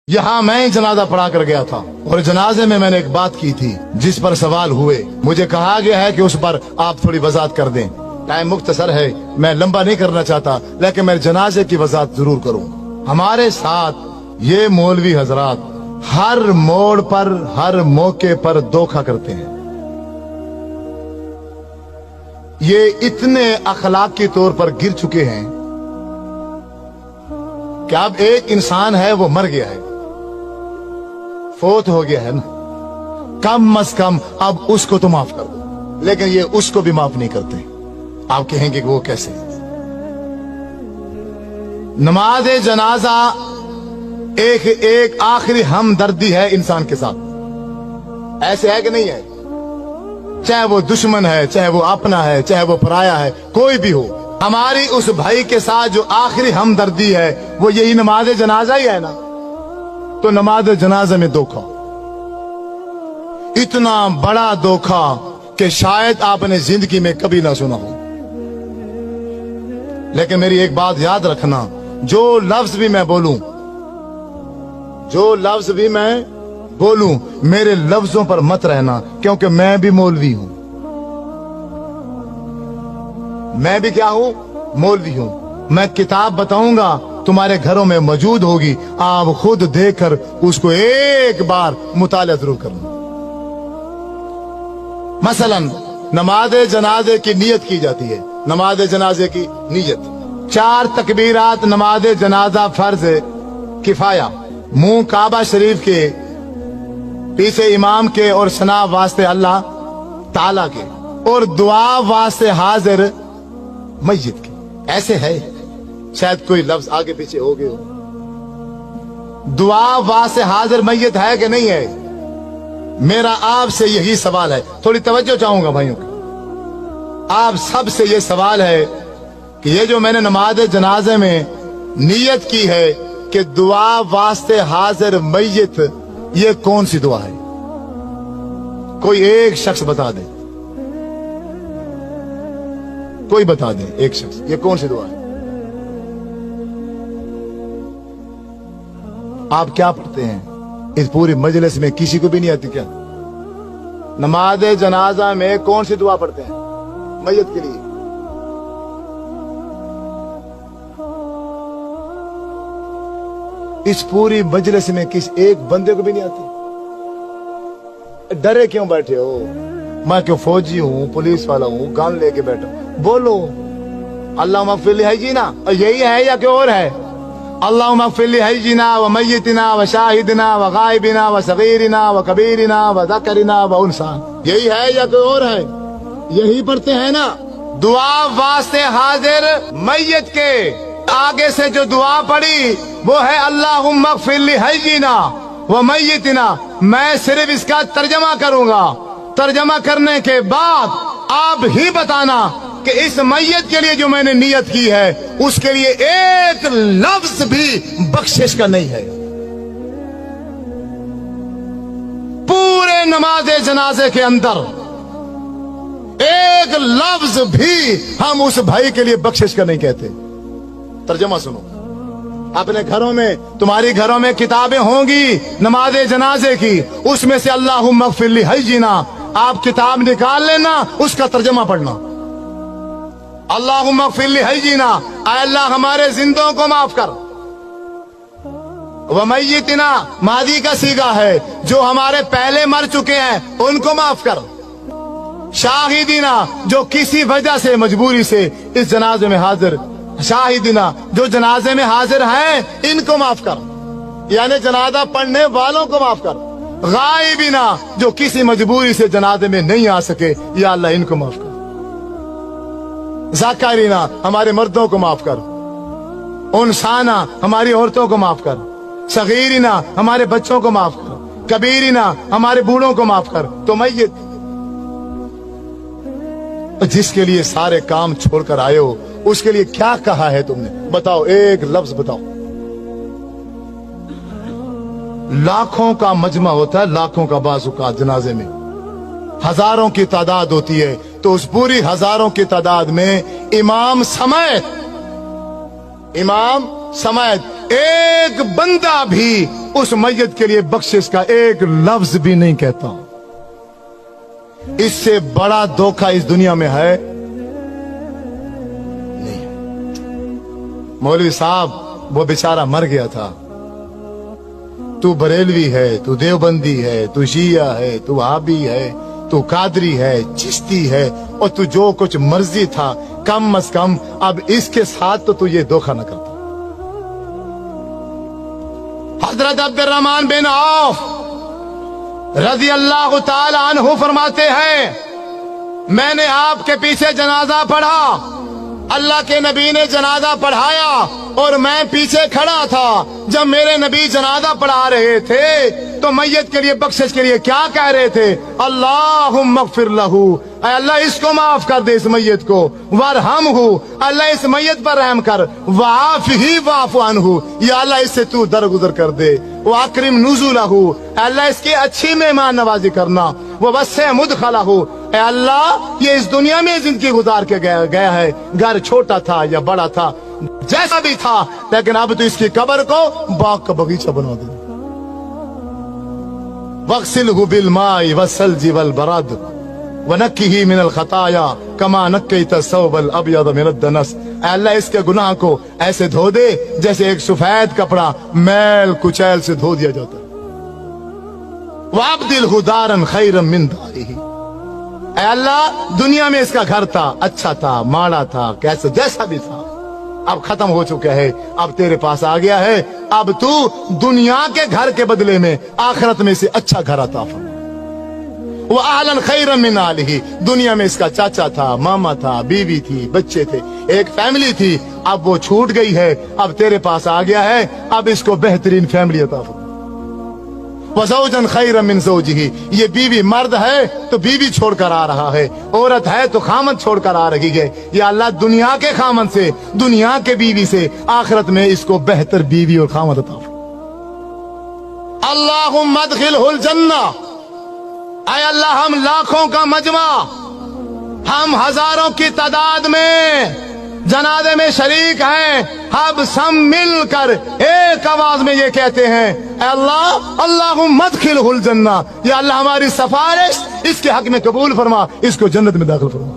यहाँ मैं जनाजा पढ़ा कर गया था और जनाजे में मैंने एक बात की थी जिस पर सवाल हुए। मुझे कहा गया है कि उस पर आप थोड़ी वजाहत कर दें। टाइम मुख्तसर है, मैं लंबा नहीं करना चाहता, लेकिन मैं जनाजे की वजाहत जरूर करूंगा। हमारे साथ ये मौलवी हजरात हर मोड़ पर, हर मौके पर धोखा करते हैं। ये इतने अखलाकी तौर पर गिर चुके हैं कि अब एक इंसान है वो मर गया है, फोत हो गया है ना, कम अज कम अब उसको तो माफ कर दो, लेकिन ये उसको भी माफ नहीं करते। आप कहेंगे कि वो कैसे? नमाज जनाजा एक आखिरी हमदर्दी है इंसान के साथ, ऐसे है कि नहीं है? चाहे वो दुश्मन है, चाहे वो अपना है, चाहे वो पराया है, कोई भी हो, हमारी उस भाई के साथ जो आखिरी हमदर्दी है वो यही नमाज जनाजा ही है ना। तो नमाज जनाजा में धोखा, इतना बड़ा धोखा कि शायद आपने जिंदगी में कभी ना सुना हो। लेकिन मेरी एक बात याद रखना, जो लफ्ज भी मैं बोलूं, जो लफ्ज भी मैं बोलूं, मेरे लफ्जों पर मत रहना, क्योंकि मैं भी मौलवी हूं। मैं भी क्या हूं? मौलवी हूं। मैं किताब बताऊंगा, तुम्हारे घरों में मौजूद होगी, आप खुद देखकर उसको एक बार मुताला जरूर करना। मसलन नमाज जनाजे की नियत की जाती है। नमाज जनाजे की नियत 4 तकबीरात नमाज जनाजा फर्ज किफाया, मुंह काबा शरीफ के, पीछे इमाम के और सना वास्ते अल्लाह ताला के, और दुआ वास्ते हाजिर मस्जिद के। ऐसे है, शायद कोई लफ्ज आगे पीछे हो गए हो। दुआ वास्ते हाजिर मस्जिद है कि नहीं है? मेरा आपसे यही सवाल है, थोड़ी तवज्जो चाहूंगा भाइयों की। आप सब से ये सवाल है कि ये जो मैंने नमाज जनाजे में नियत की है कि दुआ वास्ते हाजिर मस्जिद, ये कौन सी दुआ है? कोई एक शख्स बता दे, कोई बता दे, एक शख्स, ये कौन सी दुआ है? आप क्या पढ़ते हैं? इस पूरी मजलिस में किसी को भी नहीं आती क्या? नमाज जनाजा में कौन सी दुआ पढ़ते हैं मय्यत के लिए? इस पूरी मजलिस में किस एक बंदे को भी नहीं आती? डरे क्यों बैठे हो? मैं क्यों फौजी हूं, पुलिस वाला हूं, गन लेके बैठा? बोलो अल्लाह मगफिर है जी ना, यही है या क्यों और है? अल्लाह मगफिर है जी ना, व मय्यतिना व शाहिदना व गायबिना व सगीरना व कबीरना व ज़करना व उनसा, यही है या कोई और है? यही पढ़ते हैं ना। दुआ वास्ते हाजिर मय्यत के आगे से जो दुआ पड़ी वो है अल्लाहुम्मा मगफिर लिहय्यिना व मय्यतिना। मैं सिर्फ इसका तर्जमा करूंगा, तर्जमा करने के बाद आप ही बताना कि इस मय्यत के लिए जो मैंने नियत की है उसके लिए एक लफ्ज भी बख्शिश का नहीं है। पूरे नमाज जनाजे के अंदर एक लफ्ज भी हम उस भाई के लिए बख्शिश का नहीं कहते। तर्जमा सुनो, अपने घरों में, तुम्हारी घरों में किताबें होंगी नमाज जनाजे की, उसमें से अल्लाहुम्मा मगफिर लिहय्यिना आप किताब निकाल लेना, उसका तर्जमा पढ़ना। अल्लाहुम्मा मगफिर लिहय्यिना, ऐ अल्लाह हमारे जिंदों को माफ कर। व मय्यतिना मादी का सीगा है, जो हमारे पहले मर चुके हैं उनको माफ कर। शाहिदीना जो किसी वजह से मजबूरी से इस जनाजे में हाजिर, शाहिदीना जो जनाजे में हाजिर हैं इनको माफ कर, यानी जनाजा पढ़ने वालों को माफ कर। गायबीना जो किसी मजबूरी से जनाजे में नहीं आ सके, या अल्लाह इनको माफ कर। ज़ाकरीना हमारे मर्दों को माफ कर। उनसाना हमारी औरतों को माफ कर। सगीरीना हमारे बच्चों को माफ कर। कबीरीना हमारे बूढ़ों को माफ कर। तो मय्यत जिसके लिए सारे काम छोड़कर आए हो, उसके लिए क्या कहा है तुमने? बताओ, एक लफ्ज बताओ। लाखों का मजमा होता है, लाखों का बाज़ जनाजे में हजारों की तादाद होती है, तो उस पूरी हजारों की तादाद में इमाम समेत एक बंदा भी उस मैयत के लिए बख्शिश का एक लफ्ज भी नहीं कहता। इससे बड़ा धोखा इस दुनिया में है नहीं। मौलवी साहब वो बेचारा मर गया था, तू बरेलवी है, तू देवबंदी है, तू शिया है, तू वहाबी है, तू कादरी है, चिश्ती है, और तू जो कुछ मर्जी था, कम अज कम अब इसके साथ तो तू ये धोखा न करता। हजरत अब्दुर्रहमान बिन औफ रजी अल्लाह ताला अन्हु फरमाते हैं, मैंने आपके पीछे जनाजा पढ़ा, अल्लाह के नबी ने जनाजा पढ़ाया और मैं पीछे खड़ा था। जब मेरे नबी जनाजा पढ़ा रहे थे तो मैयत के लिए बख्शिश के लिए क्या कह रहे थे? अल्लाहुम्मा अग़फ़िर लहू, अल्लाह इसको माफ कर दे, इस मैयत को, वरहमहू, अल्लाह इस मैयत पर रहम कर, वाफ़िही वाफ़ु अन्हु, या अल्लाह इससे तू दरगुजर कर दे, वाकरिम नुज़ुलहू, अल्लाह इसकी अच्छी मेहमान नवाजी करना, ववस्सिअ मुदखलहू, अल्लाह ये इस दुनिया में जिंदगी गुजार के गया है, घर छोटा था या बड़ा था, जैसा भी था, लेकिन अब तो इसकी कब्र को बाग का बगीचा बना दे। वग़सिलहु बिलमाई वस्सल्जी वलबरद वनक्किही मिनल खताया कमा नक्कैता सौबल अबयद मिनद दनस, अल्लाह इसके गुनाह को ऐसे धो दे जैसे एक सफेद कपड़ा मैल कुचैल से धो दिया जाता है। वअब्दिलहु दारन खैरन मिन दारिही, अल्लाह दुनिया में इसका घर था, अच्छा था, माड़ा था, कैसे जैसा भी था, अब खत्म हो चुका है, अब तेरे पास आ गया है, अब तू दुनिया के घर के बदले में आखिरत में से अच्छा घर अता फरमा। वो आहलन खैरन मिन आलिही, दुनिया में इसका चाचा था, मामा था, बीवी थी, बच्चे थे, एक फैमिली थी, अब वो छूट गई है, अब तेरे पास आ गया है, अब इसको बेहतरीन फैमिली अता फरमा। वज़ौजन खैरन मिन ज़ौजिही, ये बीवी मर्द है तो बीवी छोड़कर आ रहा है, औरत है तो खामद छोड़कर आ रही है, या अल्लाह दुनिया के खामद से, दुनिया के बीवी से आखिरत में इसको बेहतर बीवी और खामद अता फरमा। अल्लाहुम्मा अदखिलहुल जन्ना, ऐ अल्लाह हम लाखों का मजमा, हम हजारों की तादाद में जनाजे में शरीक हैं, हम सब मिलकर एक आवाज में ये कहते हैं, अल्लाह अल्लाहुम्मा अदखिलहुल जन्ना, या अल्लाह हमारी सिफारिश इसके हक में कबूल फरमा, इसको जन्नत में दाखिल फरमा।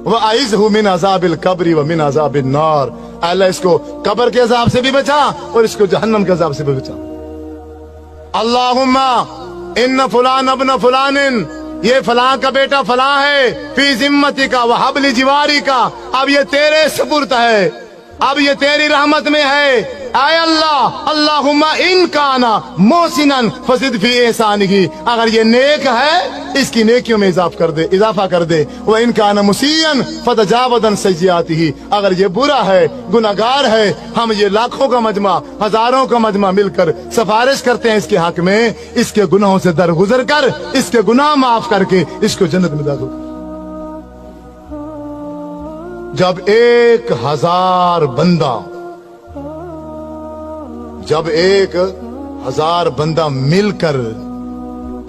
व अइज़हु मिन अज़ाबिल कब्रि व मिन अज़ाबिन नार, अल्लाह इसको कब्र के अज़ाब से भी बचा और इसको जहन्नम के अज़ाब से भी बचा। अल्लाहुम्मा इन्न फुलान अब्न फुलानिन, ये फलां का बेटा फलां है, फी जिम्मती का व हबली जिवारी का, अब ये तेरे सुपुर्द है, अब ये तेरी रहमत में है। आय अल्लाह अल्लाहुम्मा इन काना मोहसिनन फज़िद फी एहसानिही, अगर ये नेक है इसकी नेकियों में इजाफा कर दे, व इन काना मुसीअन फतजावज़न सय्यिआतिही, अगर ये बुरा है, गुनाहगार है, हम ये लाखों का मजमा, हजारों का मजमा मिलकर सिफारिश करते हैं इसके हक में, इसके गुनाहों से दरगुजर कर, इसके गुनाह माफ करके इसको जन्नत में दाखिल कर। जब 1000 बंदा, जब 1000 बंदा मिलकर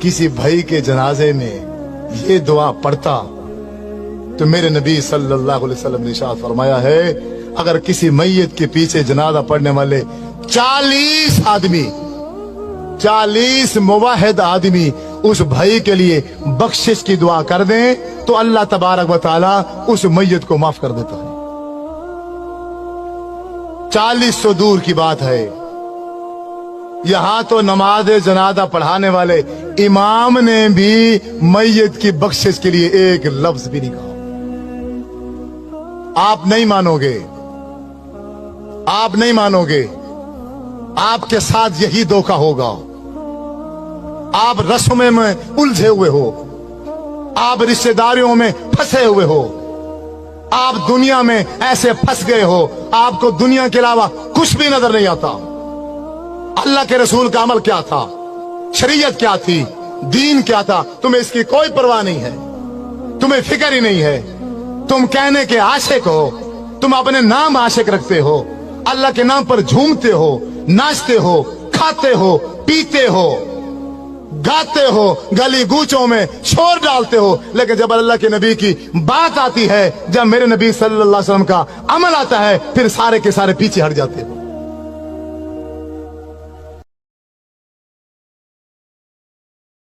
किसी भाई के जनाजे में ये दुआ पढ़ता, तो मेरे नबी सल्लल्लाहु अलैहि वसल्लम ने इरशाद फरमाया है, अगर किसी मैयत के पीछे जनाजा पढ़ने वाले 40 आदमी, 40 मुवाहिद आदमी उस भाई के लिए बख्शिश की दुआ कर दें तो अल्लाह तबारक व तआला उस मैयत को माफ कर देता है। 40 तो दूर की बात है, यहां तो नमाज जनाजा पढ़ाने वाले इमाम ने भी मैयत की बख्शिश के लिए एक लफ्ज भी नहीं कहा। आप नहीं मानोगे, आप नहीं मानोगे, आपके साथ यही धोखा होगा। आप रस्मों में उलझे हुए हो, आप रिश्तेदारियों में फंसे हुए हो, आप दुनिया में ऐसे फंस गए हो, आपको दुनिया के अलावा कुछ भी नजर नहीं आता। अल्लाह के रसूल का अमल क्या था, शरीयत क्या थी, दीन क्या था, तुम्हें इसकी कोई परवाह नहीं है, तुम्हें फिक्र ही नहीं है। तुम कहने के आशिक हो, तुम अपने नाम आशिक रखते हो, अल्लाह के नाम पर झूमते हो, नाचते हो, खाते हो, पीते हो, गाते हो, गली गूचों में शोर डालते हो, लेकिन जब अल्लाह के नबी की बात आती है, जब मेरे नबी सल्लल्लाहु अलैहि वसल्लम का अमल आता है, फिर सारे के सारे पीछे हट जाते हो।